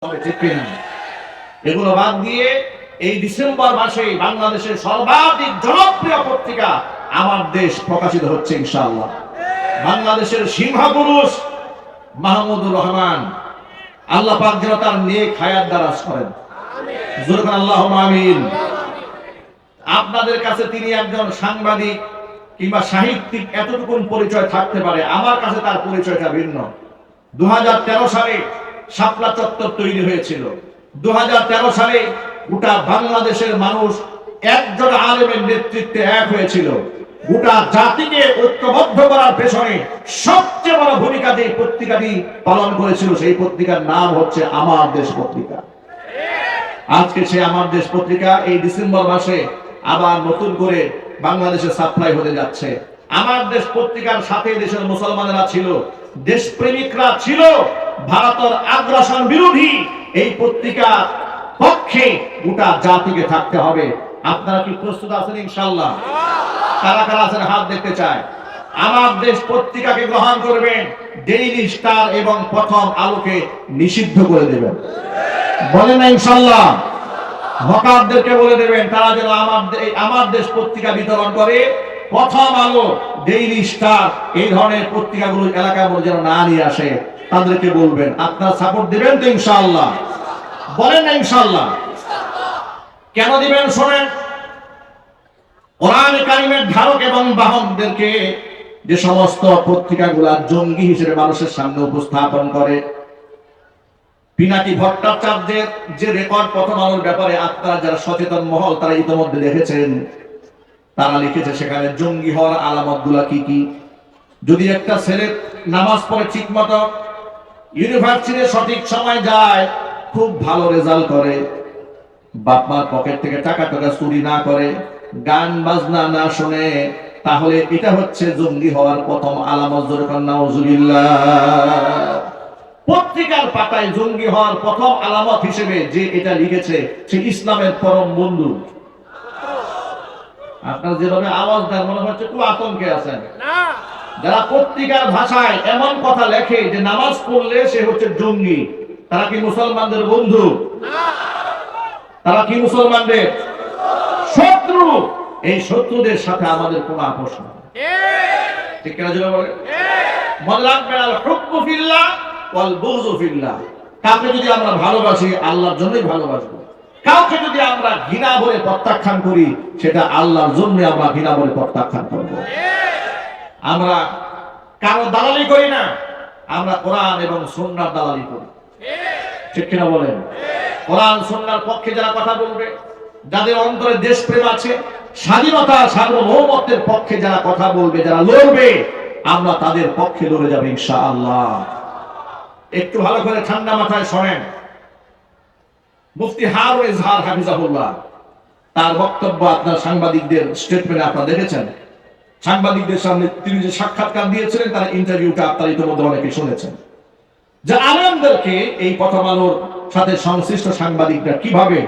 ঠিক কিনা? এগুলো বাদ দিয়ে এই ডিসেম্বর মাসে বাংলাদেশের সর্বাধিক জনপ্রিয় পত্রিকা আমার দেশ প্রকাশিত হচ্ছে ইনশাআল্লাহ। বাংলাদেশের সিংহপুরুষ মাহমুদুর রহমান, আল্লাহ পাক যেন তার নেক হায়াত দারাজ করেন। জোরে বলেন আল্লাহুম্মা আমিন। আপনাদের কাছে তিনি একজন সাংবাদিক কিংবা সাহিত্যিক এতটুকু পরিচয় থাকতে পারে, আমার কাছে তার পরিচয়টা ভিন্ন। 2013 সালে শাপলা চত্বর তৈরি হয়েছিল। 2013 সালে গোটা বাংলাদেশের মানুষ একজন আলেমের নেতৃত্বে এক হয়েছিল। গোটা জাতিকে ঐক্যবদ্ধ করার পেছনে সবচেয়ে বড় ভূমিকা যে পত্রিকাটি পালন করেছিল, সেই পত্রিকার নাম হচ্ছে আমার দেশ পত্রিকা। আজকে সে আমার দেশ পত্রিকা এই ডিসেম্বর মাসে আবার নতুন করে বাংলাদেশে সাপ্লাই হতে যাচ্ছে। আমার দেশ পত্রিকার সাথে দেশের মুসলমানেরা ছিল, দেশপ্রেমিকরা ছিল, ভারতের আগ্রাসন বিরোধী এই পত্রিকা পক্ষে গোটা জাতিকে থাকতে হবে। আপনারা কি প্রস্তুত আছেন ইনশাআল্লাহ? কারা কারা আছেন হাত দেখতে চায়। আমার দেশ পত্রিকাকে গ্রহণ করবেন, ডেইলি স্টার এবং প্রথম আলোকে নিষিদ্ধ করে দেবেন। বলেন না ইনশাআল্লাহ? হকারদেরকে বলে দেবেন তারা যেন আমার দেশ পত্রিকা বিতরণ করে। প্রথম আলো, ডেইলি স্টার এই ধরনের পত্রিকাগুলো এলাকায় যেন না নিয়ে আসে, তাদেরকে বলবেন। আপনারা সাপোর্ট দিবেন তো ইনশাআল্লাহ? বলেন না ইনশাআল্লাহ? কেন দিবেন শোনেন। কোরআন কারীমের ধারক এবং বাহকদেরকে যে সমস্ত পত্রিকাগুলা জঙ্গি হিসেবে মানুষের সামনে উপস্থাপন করে, পিনাকি ভট্টাচার্যের যে রেকর্ড প্রথম আলোর ব্যাপারে আপনারা যারা সচেতন মহল তারা ইতিমধ্যে দেখেছেন, তারা লিখেছে সেখানে জঙ্গি হওয়ার আলামতগুলা কি কি। যদি একটা ছেলে নামাজ পড়ে ঠিক মতো, ইউনিভার্সিটিতে সঠিক সময় যায়, খুব ভালো রেজাল্ট করে, বাপ মার পকেট থেকে টাকা চুরি না করে, গান বাজনা না শুনে, তাহলে এটা হচ্ছে জঙ্গি হওয়ার প্রথম আলামত। জোরে বলেন নাউজুবিল্লাহ। পত্রিকার পাতায় জঙ্গি হওয়ার প্রথম আলামত হিসেবে যে এটা লিখেছে সে ইসলামের পরম বন্ধু। আপনার যেভাবে আওয়াজ দেন মনে হচ্ছে খুব আতঙ্কে আছেন। যারা পত্রিকার ভাষায় এমন কথা লেখে যে নামাজ পড়লে সে হচ্ছে জঙ্গি, তারা কি মুসলমানদের বন্ধু? তারা কি মুসলমানদের শত্রু? এই শত্রুদের সাথে আমাদের কোনো আপোষ নেই। ঠিক কিনা জোরে বলেন? মনে রাখবেন, আল হুব্বু ফিল্লাহ ওয়াল বুগযু ফিল্লাহ। কাউকে যদি আমরা ভালোবাসি আল্লাহর জন্যই ভালোবাসবো, কাউকে যদি আমরা ঘৃণা বলে প্রত্যাখ্যান করি সেটা আল্লাহর জন্য আমরা ঘৃণা বলে প্রত্যাখ্যান করব। আমরা কারো দালালি করি না, আমরা কোরআন এবং সুন্নাহর দালালি করি। ঠিক কিনা বলেন? কোরআন সুন্নাহর পক্ষে যারা কথা বলবে, যাদের অন্তরে দেশপ্রেম আছে, স্বাধীনতা সার্বভৌমত্বের পক্ষে যারা কথা বলবে, যারা লড়বে, আমরা তাদের পক্ষে লড়ে যাব ইনশাআল্লাহ। একটু ভালো করে ঠান্ডা মাথায় শোনেন। মুফতি হারুন ইজহার হাফিজাহুল্লাহ তার বক্তব্য আপনার সাংবাদিকদের স্টেটমেন্টে আপনারা দেখেছেন। সাংবাদিকদের সামনে তিনি যে সাক্ষাৎকার দিয়েছিলেন তার ইন্টারভিউটা আপনারা ইতিমধ্যে অনেকে শুনেছেন। যে আলেমদেরকে এই প্রথম আলোর সাথে সংশ্লিষ্ট সাংবাদিকরা কিভাবে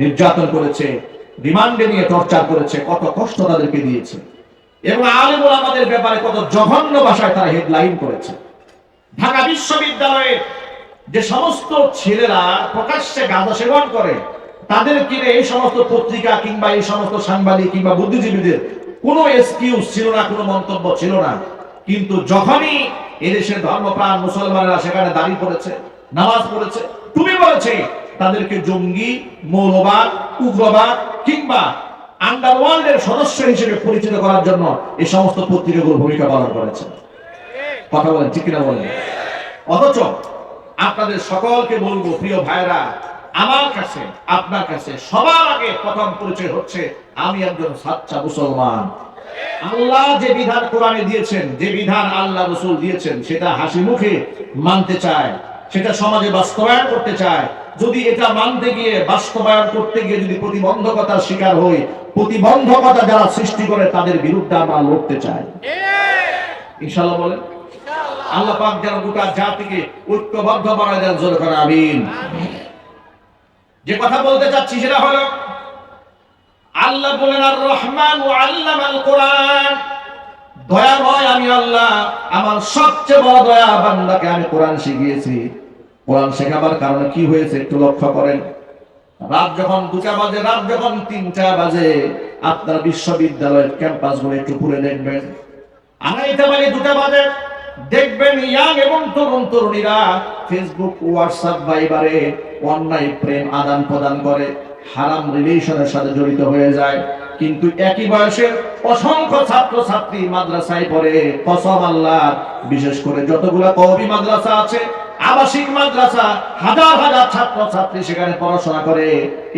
নির্যাতন করেছে, রিমান্ডে নিয়ে টর্চার করেছে, কত কষ্ট তাদেরকে দিয়েছে, এবং আলেম ওলামাদের ব্যাপারে কত জঘন্য ভাষায় তারা হেডলাইন করেছে। ঢাকা বিশ্ববিদ্যালয়ে যে সমস্ত ছেলেরা প্রকাশ্যে গাঁজা সেবন করে তাদের কিনে এই সমস্ত পত্রিকা কিংবা এই সমস্ত সাংবাদিক কিংবা বুদ্ধিজীবীদের কোনো এক্সকিউজ ছিল না, কোনো মন্তব্য ছিল না। কিন্তু যখনই এদেশের ধর্মপ্রাণ মুসলমানেরা সেখানে দাঁড়িয়ে পড়েছে, নামাজ পড়েছে, টুপি পড়েছে, তাদেরকে জঙ্গি, মৌলবাদ, উগ্রবাদ কিংবা আন্ডারওয়ার্ল্ডের সদস্য হিসেবে পরিচিত করার জন্য এই সমস্ত পত্রিকাগুলো ভূমিকা পালন করেছে। কথা বলেন ঠিক কিনা বলেন? অথচ আপনাদের সকলকে বলবো, প্রিয় ভাইরা, আমার কাছে আপনার কাছে সবার আগে প্রথম পরিচয় হচ্ছে আমি একজন সাচ্চা মুসলমান। আল্লাহ যে বিধান কোরআনে দিয়েছেন, যে বিধান আল্লাহ রাসূল দিয়েছেন, সেটা হাসি মুখে মানতে চায়, সেটা সমাজে বাস্তবায়ন করতে চায়। যদি এটা মানতে গিয়ে, বাস্তবায়ন করতে গিয়ে যদি প্রতিবন্ধকতার শিকার হই, প্রতিবন্ধকতা যারা সৃষ্টি করে তাদের বিরুদ্ধে আমরা লড়তে চাই। ইনশাআল্লাহ বলেন। আল্লাহ পাক যেন গোটা জাতিকে ঐক্যবদ্ধ বানায় দেন। জোরে করে আমিন। যে কথা বলতে চাচ্ছি সেটা হলো, আল্লাহ বলেন আর রহমান ওয়া আল্লামাল কোরআন, দয়াময় আমি আল্লাহ, আমার সবচেয়ে বড় দয়া বান্দাকে আমি কোরআন শিখিয়েছি। কোরআন শেখাবার কারণে কি হয়েছে একটু লক্ষ্য করেন। রাত যখন 2টা বাজে, রাত যখন 3টা বাজে, আপনার বিশ্ববিদ্যালয়ের ক্যাম্পাসগুলো একটু ঘুরে দেখবেন। 2:30 বাজে, 2টা বাজে, দেখবেন ইয়াং এবং তরুণ তরুণীরা ফেসবুক, হোয়াটসঅ্যাপ, ভাইবারে অন্যায় প্রেম আদান প্রদান করে, হারাম রিলেশনের সাথে জড়িত হয়ে যায়। কিন্তু একই বয়সের অসংখ্য ছাত্র ছাত্রী মাদ্রাসায় পড়ে, কসম আল্লাহ, বিশেষ করে যতগুলা কওমি মাদ্রাসা আছে, আবাসিক মাদ্রাসা, হাজার হাজার ছাত্র ছাত্রী সেখানে পড়াশোনা করে।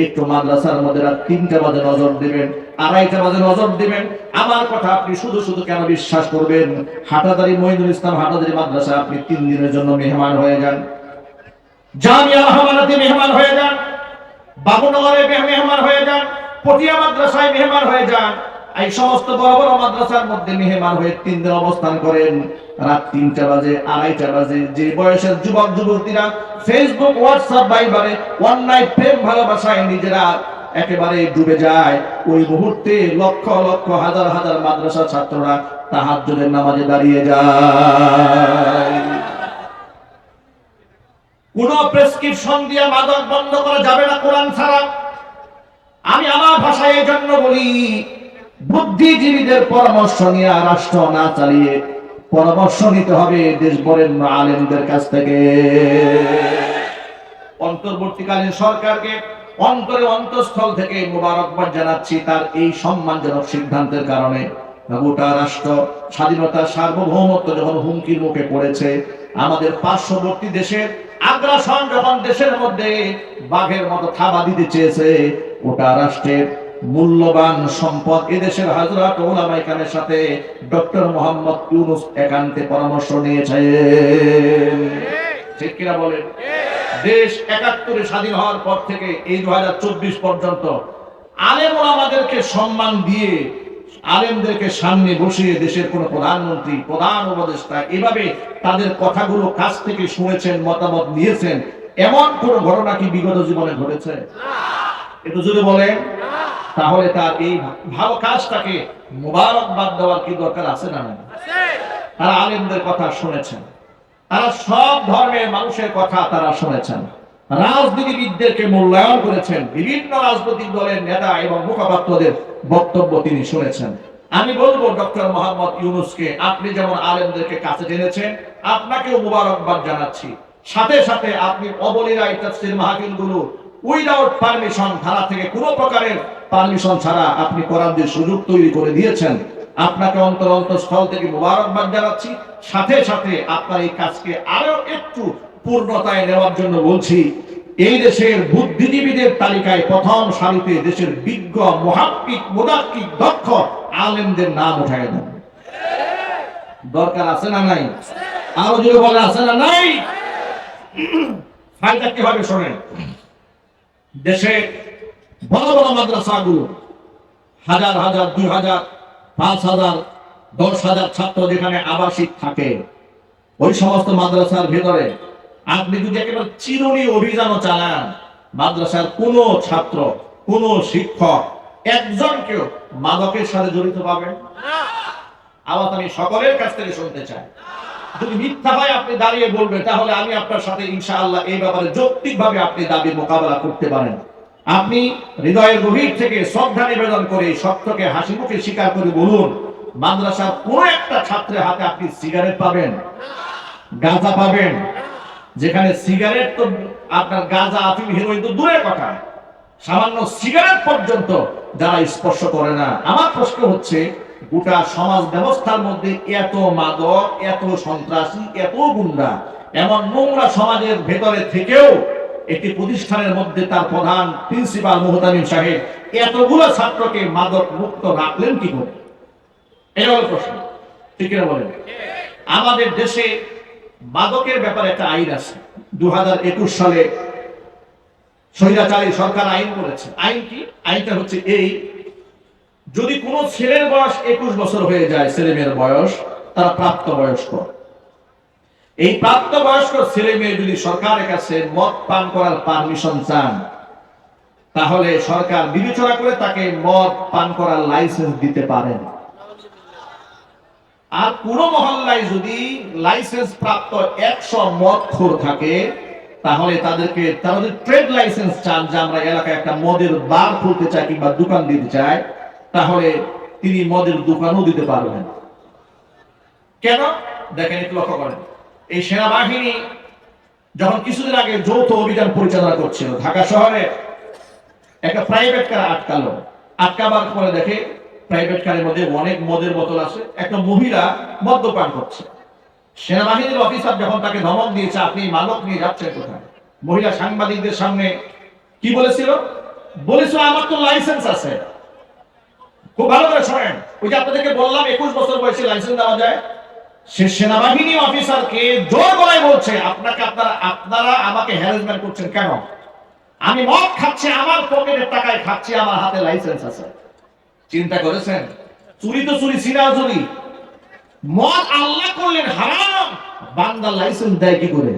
একটু মাদ্রাসার মধ্যে রাত 3টা বাজে নজর দিবেন, 2:30 বাজে নজর দিবেন। আমার কথা আপনি শুধু শুধু কেন বিশ্বাস করবেন? হাটাদারি মঈনুল ইসলাম হাটাদারি মাদ্রাসা আপনি 3 দিনের জন্য মেহমান হয়ে যান, জামিয়া রহমানাতে মেহমান হয়ে যান, বাবুনগরে মেহমান হয়ে যান, পটিয়া মাদ্রাসায় মেহমান হয়ে যান, এই সমস্ত বড় বড় মাদ্রাসার মধ্যে মেহমান হয়ে 3 দিন অবস্থান করেন। রাত 3টা বাজে, 2:30 বাজে যে বয়সের যুবক যুবতীরা ফেসবুক, হোয়াটসঅ্যাপ, ভাইবারে অন্যায় প্রেম ভালোবাসায় নিজেরা একেবারে ডুবে যায়, ওই মুহূর্তে লক্ষ লক্ষ হাজার হাজার মাদ্রাসা ছাত্ররা তাহাজ্জুদের নামাজে দাঁড়িয়ে যায়। কোন প্রেসক্রিপশন দিয়ে মাদক বন্ধ করা যাবে না কোরআন ছাড়া। আমি আমার ভাষায় এই জন্য বলি, বুদ্ধিজীবীদের পরামর্শ নিয়ে রাষ্ট্র না চালিয়ে পরামর্শ নিতে হবে দেশ বরেণ্য আলেমদের কাছ থেকে। অন্তর্বর্তীকালীন সরকারকে অন্তরে অন্তঃস্থল থেকে মোবারকবাদ জানাচ্ছি তার এই সম্মানজনক সিদ্ধান্তের কারণে। গোটা রাষ্ট্র স্বাধীনতা সার্বভৌমত্ব যখন হুমকির মুখে পড়েছে, আমাদের পার্শ্ববর্তী দেশের আগ্রাসন যখন দেশের মধ্যে বাঘের মতো থাবা দিতে চেয়েছে, গোটা রাষ্ট্রের মূল্যবান সম্পদ এদেশের হযরত উলামায়ে কেরামের সাথে ডক্টর মোহাম্মদ ইউনূস একান্তে পরামর্শ নিয়েছে। ঠিক কিনা বলেন? দেশ ৭১ স্বাধীন হওয়ার পর থেকে এই ২০২৪ পর্যন্ত আলেম ওলামাদেরকে সম্মান দিয়ে, আলেমদেরকে সামনে বসিয়ে দেশের কোন প্রধানমন্ত্রী, প্রধান উপদেষ্টা এভাবে তাদের কথাগুলো কাছ থেকে শুনেছেন, মতামত নিয়েছেন, এমন কোন ঘটনা কি বিগত জীবনে ঘটেছে? একটু যদি বলেন, তাহলে তার এই ভালো কাজটাকে মোবারকবাদ দেওয়ার কি দরকার আছে না? তারা আলেমদের কথা শুনেছেন, তারা সব ধর্মের মানুষের কথা তারা শুনেছেন, রাজনীতিবিদদেরকে মূল্যায়ন করেছেন, বিভিন্ন রাজনৈতিক দলের নেতা এবং মুখপাত্রদের বক্তব্য তিনি শুনেছেন। আমি বলবো ডক্টর মোহাম্মদ ইউনূসকে, আপনি যেমন আলেমদেরকে কাছে টেনেছেন, আপনাকেও মোবারকবাদ জানাচ্ছি। সাথে সাথে আপনি অবলীলায় তাফসীর মাহফিলগুলো উইদাউট পারমিশন, ধারা থেকে কোনো প্রকারের পারমিশন ছাড়া আপনি কোরআন দিয়ে সুযোগ তৈরি করে দিয়েছেন। আপনাকে অন্তঃস্থল থেকে মোবারকবাদ জানাচ্ছি। সাথে সাথে আপনার এই কাজকে আরো একটু পূর্ণতায় নেওয়ার জন্য বলছি, এই দেশের বুদ্ধিজীবীদের তালিকায় প্রথম সারিতে দেশের বিজ্ঞ, মুহাক্কিক, মুদাক্কিক, দক্ষ আলেমদের নাম উঠায় দেন। দরকার আছে না নাই? আরো জোরে বলে আছে না নাই? ফায়দা কি হবে শোনেন। দেশে বড় বড় মাদ্রাসাগুলো হাজার হাজার, ২,০০০, ৫,০০০, ১০,০০০ ছাত্র যেখানে আবাসিক থাকে, ওই সমস্ত মাদ্রাসার ভেতরে আপনি যদি একেবারে চিরুনি অভিযানও চালান, মাদ্রাসার কোন ছাত্র, কোন শিক্ষক একজনকেও মাদকের সাথে জড়িত পাবেন না। আওয়াজ আমি সকলের কাছ থেকে শুনতে চাই। যদি মিথ্যা হয় আপনি দাঁড়িয়ে বলবেন, তাহলে আমি আপনার সাথে ইনশাআল্লাহ এই ব্যাপারে যৌক্তিকভাবে আপনি দাবির মোকাবেলা করতে পারেন। আপনি হৃদয়ের গভীর থেকে শ্রদ্ধা নিবেদন করে সত্যকে হাসি মুখে স্বীকার করে বলুন, মাদ্রাসার কোন একটা ছাত্রের হাতে আপনি সিগারেট পাবেন, গাঁজা পাবেন? যেখানে সিগারেট তো আপনার গাঁজা, আফিম, হেরোইন তো দূরের কথা, সামান্য সিগারেট পর্যন্ত যারা স্পর্শ করে না। আমার প্রশ্ন হচ্ছে, গোটা সমাজ ব্যবস্থার মধ্যে এত মাদক, এত সন্ত্রাসী, এত গুন্ডা, এমন নোংরা সমাজের ভেতরে থেকেও একটি প্রতিষ্ঠানের মধ্যে তার প্রধান প্রিন্সিপাল মুহতামিম সাহেব এতগুলো ছাত্রকে মাদক মুক্ত রাখলেন কি করে? এটা হলো প্রশ্ন। ঠিক না বলেন? আমাদের দেশে মাদকের ব্যাপারে একটা আইন আছে। ২০২১ সালে স্বৈরাচারী সরকার আইন করেছে। আইন কি? আইনটা হচ্ছে এই, যদি কোনো ছেলের বয়স ২১ বছর হয়ে যায়, ছেলে মেয়ের বয়স, তারা প্রাপ্তবয়স্ক। এই প্রাপ্তবয়স্ক ছেলে মেয়ে যদি সরকারের কাছে মদ পান করার পারমিশন চান, তাহলে সরকার বিবেচনা করে তাকে মদ পান করার লাইসেন্স দিতে পারেন। আর পুরো মহল্লায় যদি লাইসেন্স প্রাপ্ত ১০০ মদখোর থাকে, তাহলে তারা যদি ট্রেড লাইসেন্স চান যে আমরা এলাকায় একটা মদের বার খুলতে চাই কিংবা দোকান দিতে চাই, তাহলে তিনি মদের দোকানও দিতে পারবেন। কেন? দেখেন, একটু লক্ষ্য করেন। এই সেনাবাহিনী যখন কিছুদিন আগে যৌথ অভিযান পরিচালনা করছিল, ঢাকা শহরে একটা প্রাইভেট কার আটকাবার পরে দেখে প্রাইভেট কারের মধ্যে অনেক মদের বোতল আছে, একটা মহিলা মদ্যপান করছে। সেনাবাহিনীর অফিসার যখন তাকে ধমক দিয়েছে, আপনি মাদক নিয়ে যাচ্ছেন কোথায়, মহিলা সাংবাদিকদের সামনে কি বলেছিল? আমার তো লাইসেন্স আছে। খুব ভালো করে শোনেন, ওই যে আপনাদেরকে বললাম 21 বছর বয়সে লাইসেন্স দেওয়া যায়। সে সেনাবাহিনী অফিসারকে জোর গলায় বলছে, আপনারা আমাকে হ্যারাসমেন্ট করছেন কেন? আমি মদ খাচ্ছি, আমার পকেটের টাকায় খাচ্ছি, আমার হাতে লাইসেন্স আছে। চিন্তা করেছেন? চুরি তো চুরি, সিনা চুরি। মদ আল্লাহ করলেন হারাম, বান্দা লাইসেন্স দেয় কি করে?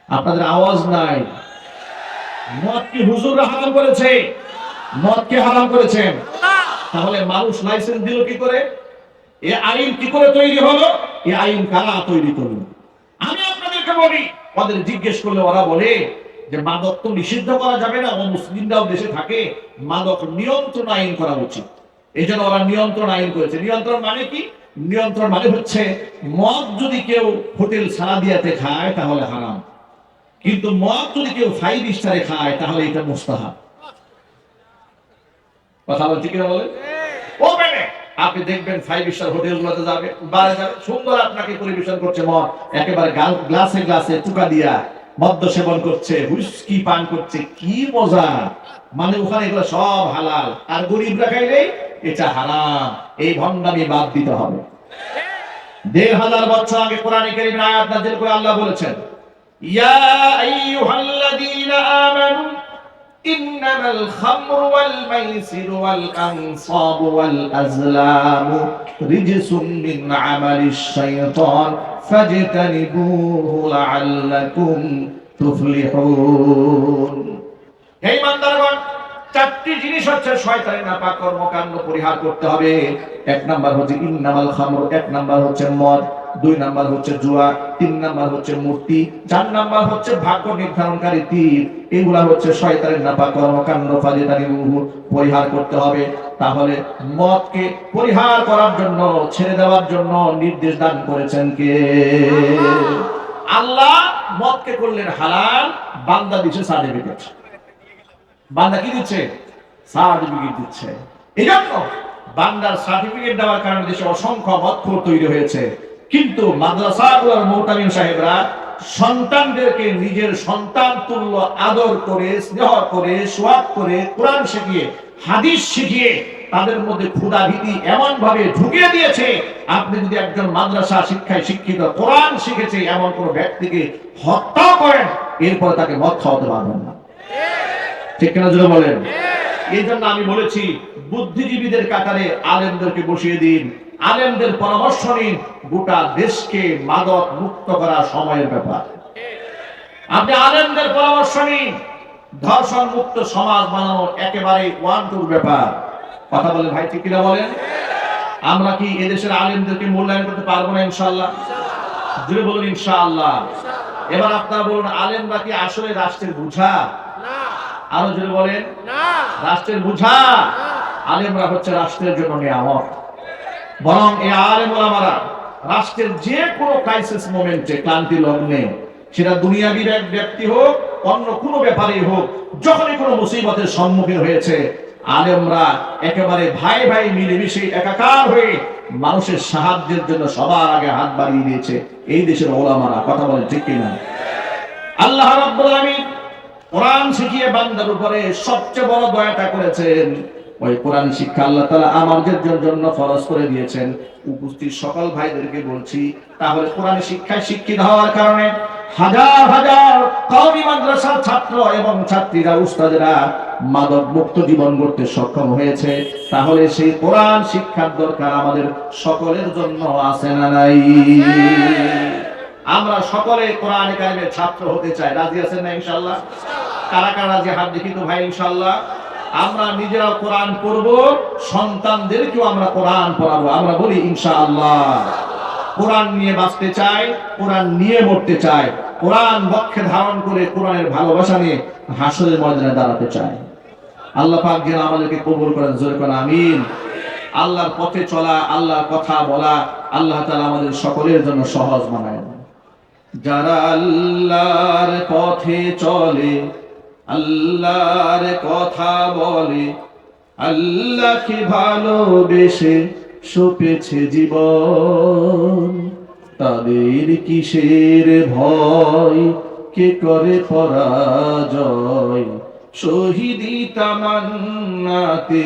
আপনাদের আওয়াজ নাই। মদ কি হুজুররা হারাম করেছে? মদ কে হারাম করেছেন? তাহলে মানুষ লাইসেন্স দিল কি করে? এই আইন কি করে তৈরি হলো? এই আইন কারা তৈরি করলো? আমি আপনাদেরকে বলি, ওদের জিজ্ঞেস করলে ওরা বলে যে মাদক তো নিষিদ্ধ করা যাবে না, মুসলিমরাও দেশে থাকে, মাদক নিয়ন্ত্রণ আইন করা উচিত। এই জন্য ওরা নিয়ন্ত্রণ আইন করেছে। নিয়ন্ত্রণ মানে কি? নিয়ন্ত্রণ মানে হচ্ছে মদ যদি কেউ হোটেল সালাদিয়াতে খায় তাহলে হারাম, কিন্তু মদ যদি কেউ 5 স্টারে খায় তাহলে এটা মুস্তাহাব। কথা বলছি কিনা বলেন? ওপেনে আপনি দেখবেন 5 স্টার হোটেলগুলোতে যাবে, বাইরে যাবে, সুন্দর আপনাকে পরিবেশন করছে মদ, একেবারে গ্লাসে গ্লাসে টুকা দিয়া মদ্য সেবন করছে, হুইস্কি পান করছে, কি মজা! মানে ওখানে এগুলো সব হালাল, আর গরিবরা খাইলেই এটা হারাম। এই ভণ্ডামি বাদ দিতে হবে। 1500 বছর আগে কোরআনে কারীমের আয়াত নাযিল করে আল্লাহ বলেছেন, ইয়া আইয়ুহাল্লাযীনা আমানু ইন্নামাল খামরু ওয়াল মাইসিরু ওয়াল আনসাবু ওয়াল আজলামু রিজসুম মিন আমালিশ শাইতান ফাজতানিবুহু লাআল্লাকুম তুফলিহুন। হে ইমানদারগণ, 4টি জিনিস হচ্ছে শয়তানের নাপাক কর্মকাণ্ড পরিহার করতে হবে। 1 নাম্বার হচ্ছে ইন্নামাল খামর, 1 নাম্বার হচ্ছে মদ, 2 নাম্বার হচ্ছে জুয়া, 3 নাম্বার হচ্ছে মূর্তি, 4 নাম্বার হচ্ছে ভাগ্য নির্ধারণকারী তীর। এগুলা হচ্ছে শয়তানের নাপাক কর্মকাণ্ড, ফাজতানিবুহু পরিহার করতে হবে। তাহলে মদকে পরিহার করার জন্য, ছেড়ে দেওয়ার জন্য নির্দেশ দান করেছেন কে? আল্লাহ। মদকে করলেন হালাল, বান্দা দিচ্ছে সার্টিফিকেট। বান্দা কি দিচ্ছে? সার্টিফিকেট দিচ্ছে। এই জন্য বান্দার সার্টিফিকেট দেওয়ার কারণে দেশে অসংখ্য মদখোর তৈরি হয়েছে। কিন্তু মাদ্রাসাগুলোর মুতামিম সাহেবরা সন্তানদেরকে নিজের সন্তান তুল্য আদর করে, স্নেহ করে, সোয়াব করে, কোরআন শিখিয়ে, হাদিস শিখিয়ে তাদের মধ্যে ক্ষুধা ভীতি এমন ভাবে ঢুকিয়ে দিয়েছে, আপনি যদি একজন মাদ্রাসা শিক্ষায় শিক্ষিত, কোরআন শিখেছে এমন কোন ব্যক্তিকে হত্যা করেন, এরপর তাকে মদ খাওয়াতে পারবেন না। ঠিক কিনা জোরে বলেন? এই জন্য আমি বলেছি, বুদ্ধিজীবীদের কাতারে আলেমদেরকে বসিয়ে দিন, আলেমদের পরামর্শ নিন। গোটা দেশকে মাদক মুক্ত করা সময়ের ব্যাপার। আপনি আলেমদের পরামর্শ নিন, ধর্ষণ মুক্ত সমাজ বানানো একেবারে 1-2 ব্যাপার। কথা বলেন ভাই, ঠিক কিনা বলেন? আমরা কি এদেশের আলেমদেরকে মূল্যায়ন করতে পারবো না ইনশাআল্লাহ? জোরে বলুন ইনশাআল্লাহ। এবার আপনারা বলুন, আলেমরা কি আসলে রাষ্ট্রের বোঝা? আরো জোরে বলেন, রাষ্ট্রের বোঝা? আলেমরা হচ্ছে রাষ্ট্রের জন্য নিয়ামত। বরং এই আলেম ওলামারা রাষ্ট্রের যে কোনো ক্রাইসিস মোমেন্টে, ক্লান্তি লগ্নে, সেটা দুনিয়াবি ব্যক্তি হোক, অন্য কোনো ব্যাপারেই হোক, যখনই কোনো মুসিবতের সম্মুখীন হয়েছে, আলেমরা একেবারে ভাই ভাই মিলেমিশে একাকার হয়ে মানুষের সাহায্যের জন্য সবার আগে হাত বাড়িয়ে দিয়েছে এই দেশের ওলামারা। কথা বলেন ঠিক কিনা? আল্লাহ রাব্বুল আলামিন কোরআন শিখিয়ে বান্দার উপরে সবচেয়ে বড় দয়াটা করেছেন। ওই কোরআন শিক্ষা আল্লাহ তাআলা আমাদের জন্য ফরজ করে দিয়েছেন। উপস্থিত সকল ভাইদেরকে বলছি, তাহলে কোরআন শিক্ষায় শিক্ষিত হওয়ার কারণে হাজার হাজার কওমি মাদ্রাসার ছাত্র এবং ছাত্রীরা, উস্তাদেরা মাদক মুক্ত জীবন গড়তে সক্ষম হয়েছে। তাহলে সেই কোরআন শিক্ষার দরকার আমাদের সকলের জন্য আছে না নাই? আমরা সকলে কোরআন কারিমের ছাত্র হতে চাই। রাজি আছেন না ইনশাআল্লাহ? কারা কারা রাজি? হাত দেখি তো ভাই ইনশাআল্লাহ। আমরা নিজেরাও কোরআন পড়ব, সন্তানদেরকেও আমরা কোরআন পড়াবো। আমরা বলি ইনশাআল্লাহ। কোরআন নিয়ে বাঁচতে চাই, কোরআন নিয়ে মরতে চাই। কোরআন বক্ষে ধারণ করে কোরআনের ভালোবাসা নিয়ে হাসরের ময়দানে দাঁড়াতে চায়। আল্লাহ পাক যেন আমাদেরকে কবুল করেন, জোরে করেন আমিন। আল্লাহর পথে চলা, আল্লাহর কথা বলা আল্লাহ তাআলা আমাদের সকলের জন্য সহজ বানায় দেন। যারা আল্লাহর পথে চলে, আল্লাহর কথা বলে, আল্লাহকে ভালোবেসে সপেছে জীবন, তাদের কিসের ভয়, কে করে পরাজয়, শহীদি তামান্নাতে